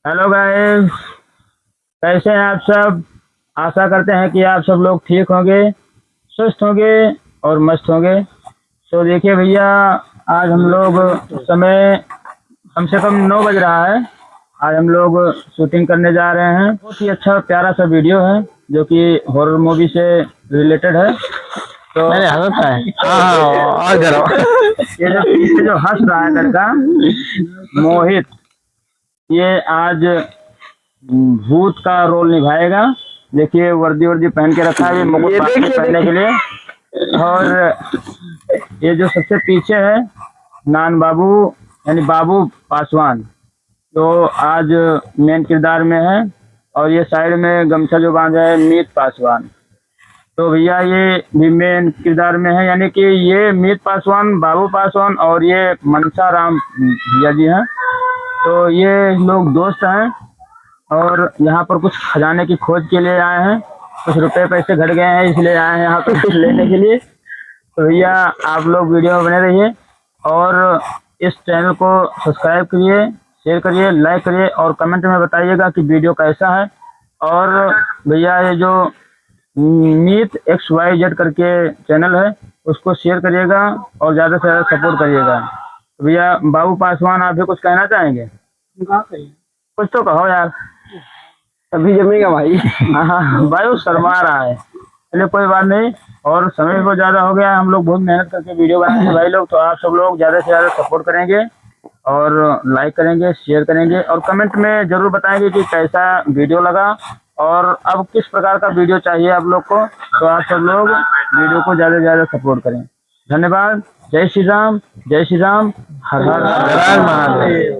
Hello guys, कैसे हैं आप सब। आशा करते हैं कि आप सब लोग ठीक होंगे, स्वस्थ होंगे और मस्त होंगे। तो देखिए भैया, आज हम लोग समय कम से कम 9 बज रहा है। आज हम लोग शूटिंग करने जा रहे हैं। बहुत ही अच्छा प्यारा सा वीडियो है जो कि हॉरर मूवी से रिलेटेड है। तो मैंने हंसा है। हाँ, और करो। ये जो हंस रहा है लड़का मोहित, ये आज भूत का रोल निभाएगा। देखिए वर्दी वर्दी पहन के रखा है ये मुकुट पहनने के लिए। और ये जो सबसे पीछे है नान बाबू यानी बाबू पासवान, तो आज मेन किरदार में है। और ये साइड में गमछा जो बांधा है मीत पासवान, तो भैया ये भी मेन किरदार में है। यानी कि ये मीत पासवान, बाबू पासवान और ये मनसा राम भैया जी हैं। तो ये लोग दोस्त हैं और यहाँ पर कुछ खजाने की खोज के लिए आए हैं। कुछ रुपए पैसे घट गए हैं इसलिए आए हैं यहाँ पर लेने के लिए। तो भैया आप लोग वीडियो में बने रहिए और इस चैनल को सब्सक्राइब करिए, शेयर करिए, लाइक करिए और कमेंट में बताइएगा कि वीडियो कैसा है। और भैया ये जो मीत XYZ करके चैनल है उसको शेयर करिएगा और ज़्यादा से ज़्यादा सपोर्ट करिएगा। तो भैया बाबू पासवान, आप भी कुछ कहना चाहेंगे? कुछ तो कहो यार। अभी जमेगा भाई। हाँ भाई, वो शर्मा रहा है। चलिए कोई बात नहीं, और समय भी बहुत ज़्यादा हो गया है। हम लोग बहुत मेहनत करके वीडियो बनाएंगे भाई लोग, तो आप सब लोग ज़्यादा से ज़्यादा सपोर्ट करेंगे और लाइक करेंगे, शेयर करेंगे और कमेंट में ज़रूर बताएंगे कि कैसा वीडियो लगा और अब किस प्रकार का वीडियो चाहिए आप लोग को। तो आप सब लोग वीडियो को ज़्यादा से ज़्यादा सपोर्ट करें। धन्यवाद। जय श्री राम, जय श्री राम, हर हर महादेव।